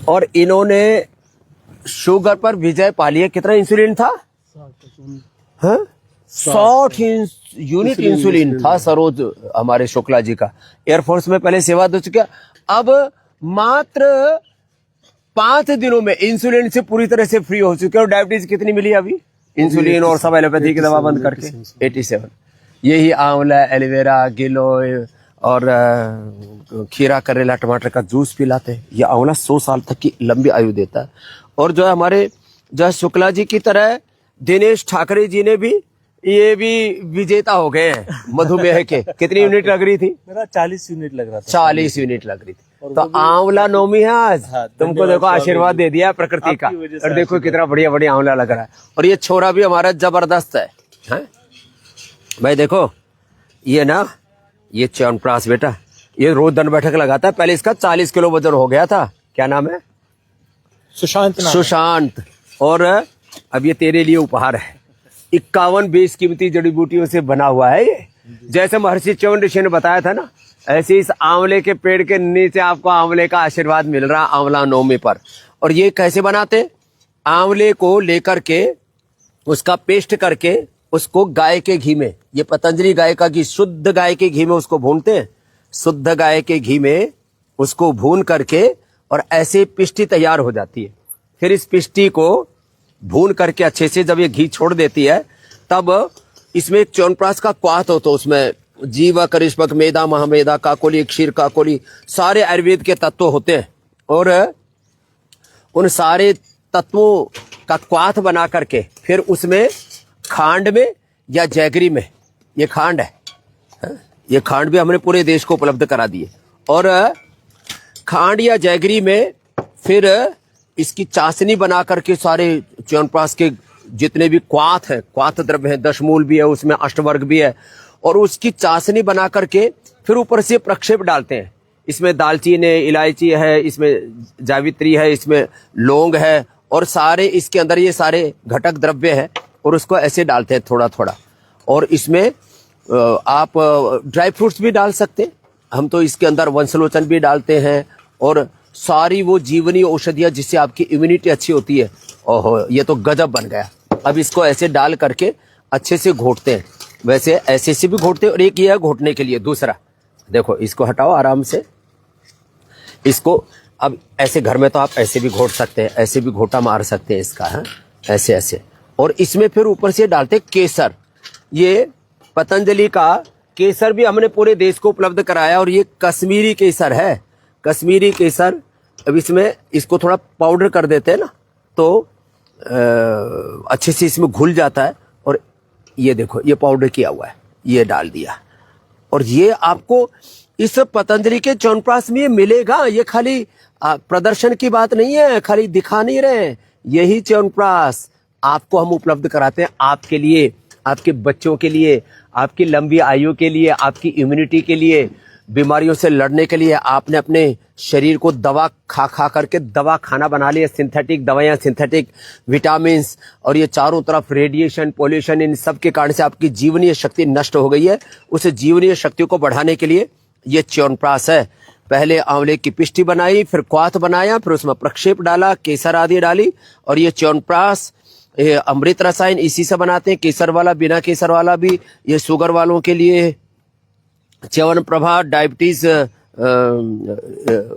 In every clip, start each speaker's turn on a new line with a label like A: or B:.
A: और इन्होंने शुगर पर विजय पा लिया। कितना इंसुलिन था? 60 यूनिट इंसुलिन था सरोज हमारे शुक्ला जी का। एयरफोर्स में पहले सेवा दे चुका। अब मात्र 5 दिनों में इंसुलिन से पूरी तरह से फ्री हो चुके। और डायबिटीज कितनी मिली अभी? इंसुलिन और सब एलोपैथी की दवा बंद करके 87। यही आंवला, एलोवेरा, गिलोय और खीरा, करेला, टमाटर का जूस पिलाते हैं। ये आंवला 100 साल तक की लंबी आयु देता है। और जो हमारे जो शुक्ला जी की तरह दिनेश ठाकरे जी ने भी ये भी विजेता हो गए हैं मधुमेह के। कितनी यूनिट लग रही थी?
B: मेरा 40 यूनिट लग रहा था।
A: 40 यूनिट लग रही थी। तो आंवला नवमी है आज। तुमको देखो आशीर्वाद दे दिया प्रकृति का। और देखो कितना बढ़िया बढ़िया आंवला लग रहा है। और ये छोरा भी हमारा जबरदस्त है, हैं? भाई देखो ये ना, ये च्यवनप्राश बेटा, ये रोज दंड बैठक लगाता है। पहले इसका 40 किलो वजन हो गया था। क्या नाम है? सुशांत। और अब ये तेरे लिए उपहार है। 51 बेशकीमती जड़ी बूटियों से बना हुआ है ये। जैसे महर्षि च्यवन ऋषि ने बताया था ना, ऐसे इस आंवले के पेड़ के नीचे आपको आंवले का आशीर्वाद मिल रहा आंवला नवमी पर। और ये कैसे बनाते? आंवले को लेकर के उसका पेस्ट करके उसको गाय के घी में, ये पतंजलि गाय का घी, शुद्ध गाय के घी में उसको भूनते हैं। शुद्ध गाय के घी में उसको भून करके और ऐसे पिष्टी तैयार हो जाती है। फिर इस पिष्टी को भून करके अच्छे से जब ये घी छोड़ देती है, तब इसमें एक च्यवनप्राश का क्वाथ होता है। उसमें जीवा, करिष्पक, मेदा, महामेदा, काकोली, क्षीर काकोली, सारे आयुर्वेद के तत्व होते हैं। और उन सारे तत्वों का क्वाथ बना करके फिर उसमें खांड में या जैगरी में, ये खांड है, ये खांड भी हमने पूरे देश को उपलब्ध करा दिए। और खांड या जैगरी में फिर इसकी चाशनी बना करके सारे च्यवनप्राश के जितने भी क्वाथ है, क्वाथ द्रव्य है, दशमूल भी है, उसमें अष्टवर्ग भी है, और उसकी चाशनी बना करके फिर ऊपर से प्रक्षेप डालते हैं। इसमें दालचीनी, इलायची है, इसमें जावित्री है, इसमें लौंग है, और सारे इसके अंदर ये सारे घटक द्रव्य है। और उसको ऐसे डालते हैं थोड़ा थोड़ा। और इसमें आप ड्राई फ्रूट्स भी डाल सकते हैं। हम तो इसके अंदर वंशलोचन भी डालते हैं और सारी वो जीवनी औषधियाँ जिससे आपकी इम्यूनिटी अच्छी होती है। ओहो, ये तो गजब बन गया। अब इसको ऐसे डाल करके अच्छे से घोटते हैं। वैसे ऐसे से भी घोटते हैं। और एक ये है घोटने के लिए। दूसरा देखो, इसको हटाओ आराम से। इसको अब ऐसे घर में तो आप ऐसे भी घोट सकते हैं, ऐसे भी घोटा मार सकते हैं इसका, है ऐसे ऐसे। और इसमें फिर ऊपर से डालते हैं केसर। ये पतंजलि का केसर भी हमने पूरे देश को उपलब्ध कराया। और ये कश्मीरी केसर है, कश्मीरी केसर। अब इसमें इसको थोड़ा पाउडर कर देते हैं ना, तो अच्छे से इसमें घुल जाता है। और ये देखो, ये पाउडर किया हुआ है, ये डाल दिया। और ये आपको इस पतंजलि के च्यवनप्राश में ये मिलेगा। ये खाली प्रदर्शन की बात नहीं है, खाली दिखा नहीं रहे। यही च्यवनप्राश आपको हम उपलब्ध कराते हैं आपके लिए, आपके बच्चों के लिए, आपकी लंबी आयु के लिए, आपकी इम्यूनिटी के लिए, बीमारियों से लड़ने के लिए। आपने अपने शरीर को दवा खा खा करके दवा खाना बना लिया, सिंथेटिक दवाइयाँ, सिंथेटिक विटामिन, और ये चारों तरफ रेडिएशन, पोल्यूशन, इन सब के कारण से आपकी जीवनीय शक्ति नष्ट हो गई है। उस जीवनीय शक्ति को बढ़ाने के लिए ये च्यवनप्राश है। पहले आंवले की पिष्टी बनाई, फिर क्वाथ बनाया, फिर उसमें प्रक्षेप डाला, केसर आदि डाली। और ये च्यवनप्राश अमृत रसायन इसी से बनाते हैं। केसर वाला, बिना केसर वाला भी। ये शुगर वालों के लिए च्यवनप्रभा, डायबिटीज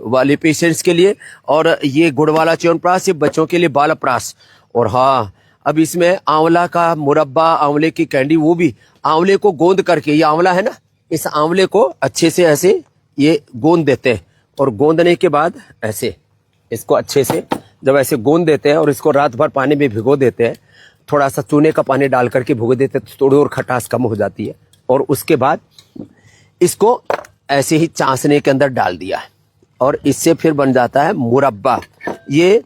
A: वाले पेशेंट्स के लिए। और ये गुड़ वाला च्यवनप्राश ये बच्चों के लिए बालप्राश। और हाँ, अब इसमें आंवला का मुरब्बा, आंवले की कैंडी, वो भी आंवले को गोंद करके, ये आंवला है ना, इस आंवले को अच्छे से ऐसे ये गोंद देते हैं। और गोंदने के बाद ऐसे इसको अच्छे से जब ऐसे गोंद देते हैं और इसको रात भर पानी में भिगो देते हैं, थोड़ा सा चूने का पानी डाल करके भिगो देते हैं, तो थोड़ी और खटास कम हो जाती है। और उसके बाद इसको ऐसे ही चाशनी के अंदर डाल दिया है और इससे फिर बन जाता है मुरब्बा। ये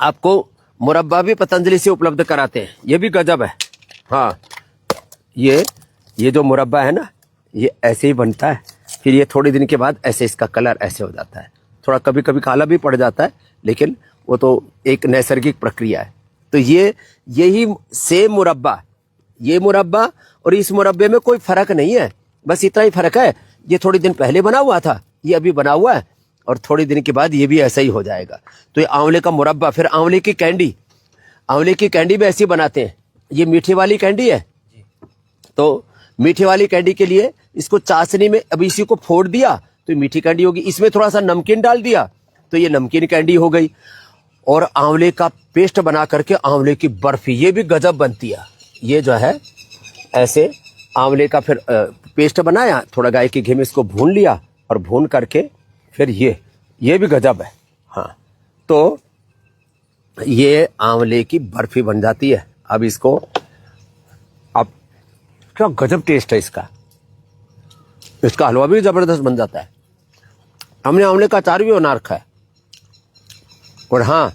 A: आपको मुरब्बा भी पतंजलि से उपलब्ध कराते हैं। ये भी गजब है। हाँ, ये जो मुरब्बा है ना, ये ऐसे ही बनता है। फिर ये थोड़े दिन के बाद ऐसे इसका कलर ऐसे हो जाता है। थोड़ा कभी कभी काला भी पड़ जाता है, लेकिन वो तो एक नैसर्गिक प्रक्रिया है। तो यही सेम मुरब्बा, ये मुरब्बा और इस मुरब्बे में कोई फर्क नहीं है, बस इतना ही फर्क है। ये थोड़ी दिन पहले बना हुआ था, ये अभी बना हुआ है। और थोड़ी दिन के बाद ये भी ऐसा ही हो जाएगा। तो ये आंवले का मुरब्बा। फिर आंवले की कैंडी, आंवले की कैंडी भी ऐसी बनाते हैं। ये मीठी वाली कैंडी है। तो मीठी वाली कैंडी के लिए इसको चाशनी में, अभी इसी को फोड़ दिया तो मीठी कैंडी होगी। इसमें थोड़ा सा नमकीन डाल दिया तो ये नमकीन कैंडी हो गई। और आंवले का पेस्ट बना करके आंवले की बर्फी, ये भी गजब बनती है। ये जो है ऐसे आंवले का फिर पेस्ट बनाया, थोड़ा गाय के घी में इसको भून लिया और भून करके फिर ये भी गजब है। हाँ, तो ये आंवले की बर्फी बन जाती है। अब इसको, अब क्या गजब टेस्ट है इसका। इसका हलवा भी जबरदस्त बन जाता है। हमने आंवले का अचार भी बना रखा है। और हाँ,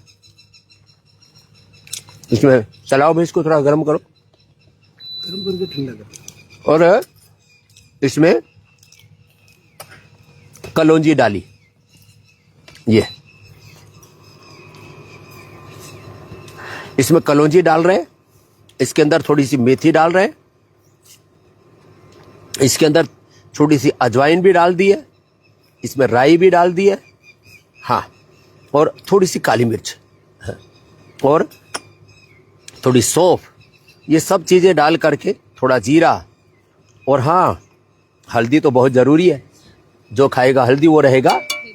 A: इसमें चलाओ भाई, इसको थोड़ा गर्म करो,
B: गर्म करके ठंडा करो।
A: और इसमें कलौंजी डाली, ये इसमें कलौंजी डाल रहे हैं, इसके अंदर थोड़ी सी मेथी डाल रहे हैं, इसके अंदर थोड़ी सी अजवाइन भी डाल दी है, इसमें राई भी डाल दी है। हाँ, और थोड़ी सी काली मिर्च और थोड़ी सौंफ, ये सब चीजें डाल करके, थोड़ा जीरा, और हाँ, हल्दी तो बहुत जरूरी है। जो खाएगा हल्दी वो रहेगा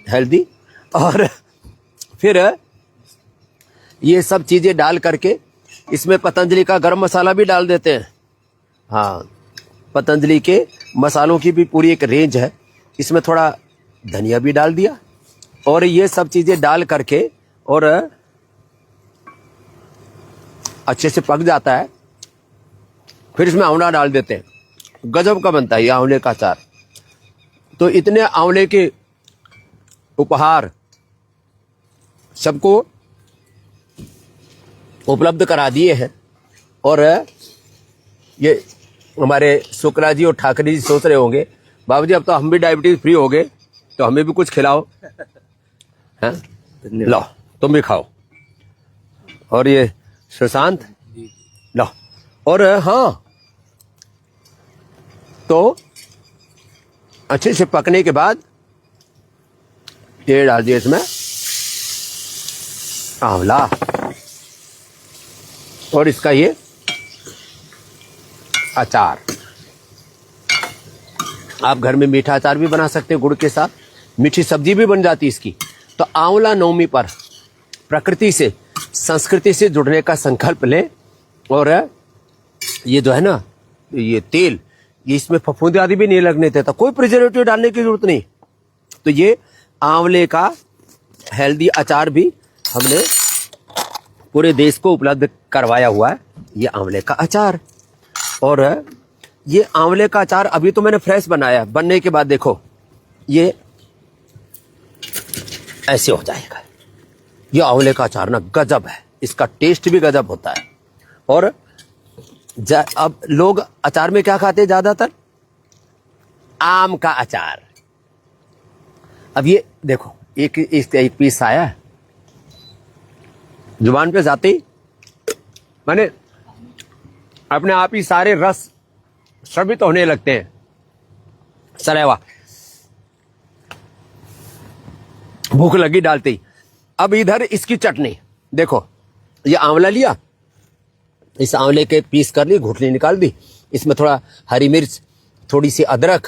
A: हेल्दी। और फिर ये सब चीजें डाल करके इसमें पतंजलि का गरम मसाला भी डाल देते हैं। हाँ, पतंजलि के मसालों की भी पूरी एक रेंज है। इसमें थोड़ा धनिया भी डाल दिया और ये सब चीजें डाल करके और अच्छे से पक जाता है। फिर इसमें आंवला डाल देते हैं, गजब का बनता है ये आंवले का अचार। तो इतने आंवले के उपहार सबको उपलब्ध करा दिए हैं। और ये हमारे शुक्ला जी और ठाकरे जी सोच रहे होंगे, बाबूजी अब तो हम भी डायबिटीज फ्री हो गए, तो हमें भी कुछ खिलाओ। हैं, लो तुम भी खाओ। और ये सुशांत, लो। और हाँ, तो अच्छे से पकने के बाद ये डाल दिए इसमें आंवला, और इसका ये अचार। आप घर में मीठा अचार भी बना सकते हैं गुड़ के साथ, मीठी सब्जी भी बन जाती है इसकी। तो आंवला नवमी पर प्रकृति से, संस्कृति से जुड़ने का संकल्प लें। और ये जो है ना, ये तेल, ये इसमें फफूंदी आदि भी नहीं लगने देता, कोई प्रिजर्वेटिव डालने की जरूरत नहीं। तो ये आंवले का हेल्दी अचार भी हमने पूरे देश को उपलब्ध करवाया हुआ है, ये आंवले का अचार। और ये आंवले का अचार अभी तो मैंने फ्रेश बनाया, बनने के बाद देखो ये ऐसे हो जाएगा। ये आंवले का अचार ना गजब है, इसका टेस्ट भी गजब होता है। और अब लोग अचार में क्या खाते हैं ज्यादातर? आम का अचार। अब ये देखो, एक पीस आया है, जुबान पे जाते ही माने अपने आप ही सारे रस स्रवित होने लगते हैं। सरेवा, भूख लगी डालते ही। अब इधर इसकी चटनी देखो, ये आंवला लिया, इस आंवले के पीस कर ली, घुटनी निकाल दी, इसमें थोड़ा हरी मिर्च, थोड़ी सी अदरक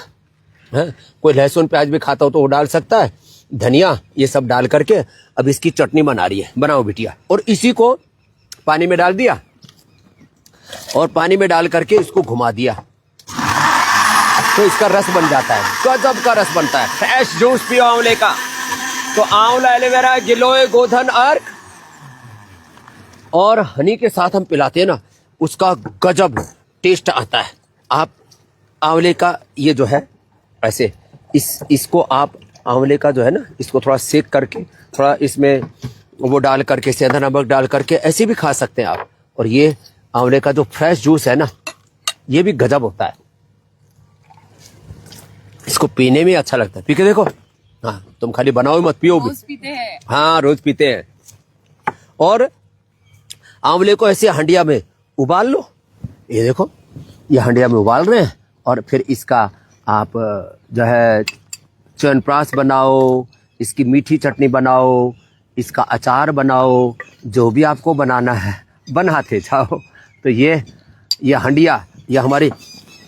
A: है, कोई लहसुन प्याज भी खाता हो तो वो डाल सकता है, धनिया, ये सब डाल करके अब इसकी चटनी बना रही है। बनाओ बिटिया। और इसी को पानी में डाल दिया और पानी में डाल करके इसको घुमा दिया तो इसका रस बन जाता है, गजब का रस बनता है। फ्रेश जूस पियो आंवले का। तो आंवला, एलोवेरा, गिलोय, गोधन, अर्क और हनी के साथ हम पिलाते हैं ना, उसका गजब टेस्ट आता है। आप आंवले का ये जो है ऐसे इसको आप आंवले का जो है ना, इसको थोड़ा सेक करके, थोड़ा इसमें वो डाल करके, सेंधा नमक डाल करके ऐसे भी खा सकते हैं आप। और ये आंवले का जो फ्रेश जूस है ना, ये भी गजब होता है, इसको पीने में अच्छा लगता है। पी के देखो। हाँ, तुम खाली बनाओ मत, पियो भी।
C: रोज पीते हैं।
A: हाँ, रोज पीते हैं। और आंवले को ऐसे हंडिया में उबाल लो, ये देखो, ये हंडिया में उबाल रहे हैं। और फिर इसका आप जो है च्यवनप्राश बनाओ इसकी मीठी चटनी बनाओ, इसका अचार बनाओ, जो भी आपको बनाना है बनाते जाओ। तो ये हंडिया, ये हमारी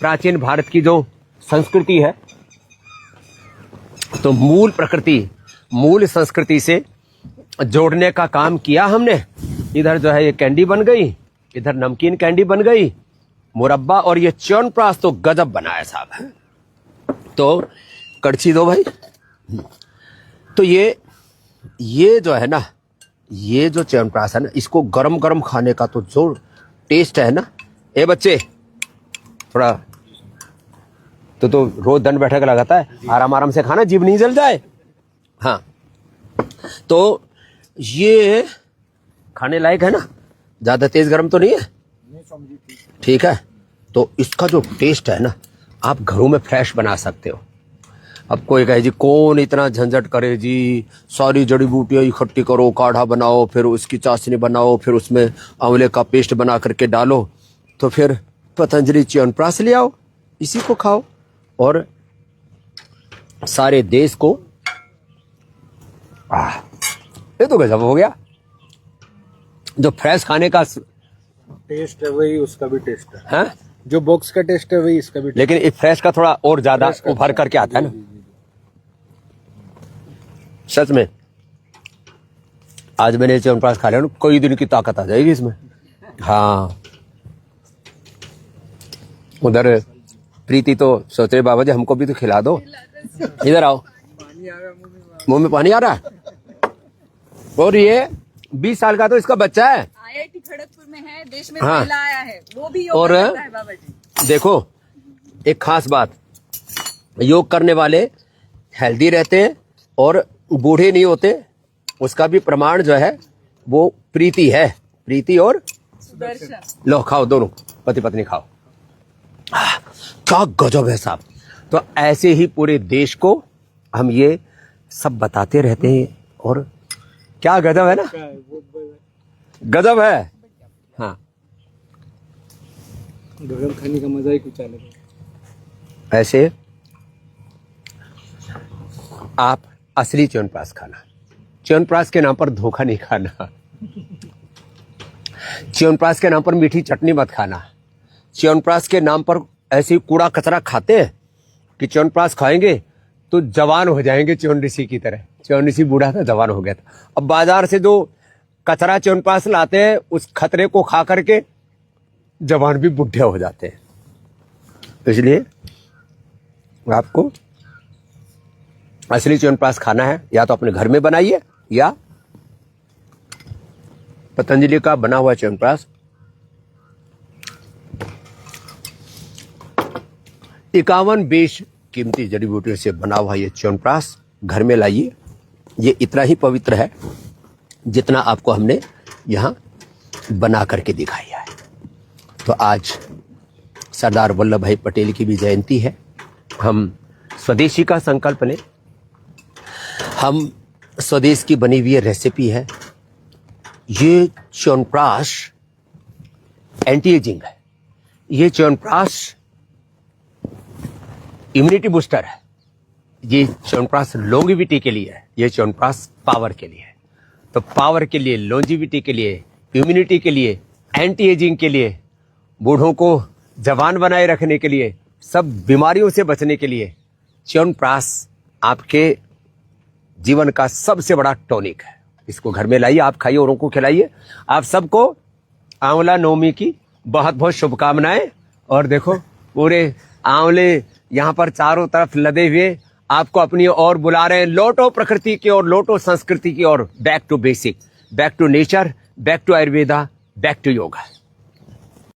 A: प्राचीन भारत की जो संस्कृति है, तो मूल प्रकृति, मूल संस्कृति से जोड़ने का काम किया हमने। इधर जो है ये कैंडी बन गई, इधर नमकीन कैंडी बन गई, मुरब्बा, और ये च्यवनप्राश तो गजब बनाया साहब। तो कड़छी दो भाई। तो ये जो है ना, ये जो च्यवनप्राश है ना, इसको गरम गरम खाने का तो जो टेस्ट है ना। ए बच्चे थोड़ा तो रोज दंड बैठक लगाता है, आराम आराम से खाना, जीभ नहीं जल जाए। हाँ, तो ये खाने लायक है ना, ज्यादा तेज गरम तो नहीं है, ठीक है। तो इसका जो टेस्ट है ना, आप घरों में फ्रेश बना सकते हो। अब कोई कहे जी कौन इतना झंझट करे जी, सारी जड़ी बूटियां इकट्ठी करो, काढ़ा बनाओ, फिर उसकी चाशनी बनाओ, फिर उसमें आंवले का पेस्ट बना करके डालो, तो फिर पतंजलि च्यवनप्राश ले आओ, इसी को खाओ और सारे देश को। ये तो गजब हो गया। जो फ्रेश खाने का
B: टेस्ट है वही उसका भी टेस्ट है,
A: है?
B: जो बॉक्स का टेस्ट है वही इसका भी।
A: लेकिन इस फ्रेश का थोड़ा और ज्यादा उभर करके आता है ना, सच में। आज मैंने च्यवनप्राश खा लिया ना, कई दिन की ताकत आ जाएगी इसमें। हाँ, उधर प्रीति तो सोच रहे बाबा जी हमको भी तो खिला दो, इधर आओ, मुंह में पानी आ रहा है। और ये 20 साल का तो इसका बच्चा है,
C: IIT खड़गपुर में है, देश में
A: हाँ।
C: पहला आया है, वो भी योग
A: और
C: करता है बाबा जी।
A: देखो एक खास बात, योग करने वाले हेल्दी रहते हैं और बूढ़े नहीं होते। उसका भी प्रमाण जो है वो प्रीति है, प्रीति और
C: सुदर्शन।
A: लो खाओ, दोनों पति पत्नी खाओ। क्या गजब है साहब। तो ऐसे ही पूरे देश को हम ये सब बताते रहते हैं, और क्या गजब है ना, गजब है। हाँ,
B: गरम खाने का मजा ही कुछ अलग है।
A: ऐसे आप असली च्यवनप्राश खाना, च्यवनप्राश के नाम पर धोखा नहीं खाना, च्यवनप्राश के नाम पर मीठी चटनी मत खाना, च्यवनप्राश के नाम पर ऐसी कूड़ा कचरा खाते हैं कि च्यवनप्राश खाएंगे तो जवान हो जाएंगे च्यवन ऋषि की तरह। च्यवन ऋषि बूढ़ा था, जवान हो गया था। अब बाजार से जो कचरा च्यवनप्राश लाते हैं, उस खतरे को खा करके जवान भी बुढ़े हो जाते हैं। इसलिए आपको असली च्यवनप्राश खाना है, या तो अपने घर में बनाइए या पतंजलि का बना हुआ च्यवनप्राश 51 बेश कीमती जड़ी बूटियों से बना हुआ ये च्यवनप्राश घर में लाइए। ये इतना ही पवित्र है जितना आपको हमने यहाँ बना करके दिखाया है। तो आज सरदार वल्लभ भाई पटेल की भी जयंती है। हम स्वदेशी का संकल्प लें। हम स्वदेश की बनी हुई रेसिपी है। ये च्यवनप्राश एंटी एजिंग है। ये च्यवनप्राश इम्यूनिटी बूस्टर है। ये च्यवनप्राश लॉन्गेविटी के लिए है। ये च्यवनप्राश पावर के लिए है। तो पावर के लिए, लॉन्जेविटी के लिए, इम्यूनिटी के लिए, एंटी एजिंग के लिए, बूढ़ों को जवान बनाए रखने के लिए, सब बीमारियों से बचने के लिए च्यवनप्राश आपके जीवन का सबसे बड़ा टॉनिक है। इसको घर में लाइए, आप खाइए, औरों को खिलाइए। आप सबको आंवला नवमी की बहुत बहुत शुभकामनाएं। और देखो पूरे आंवले यहाँ पर चारों तरफ लदे हुए आपको अपनी ओर बुला रहे हैं। लौटो प्रकृति की ओर, लौटो संस्कृति की ओर। Back to basic, back to nature, back to Ayurveda, back to yoga.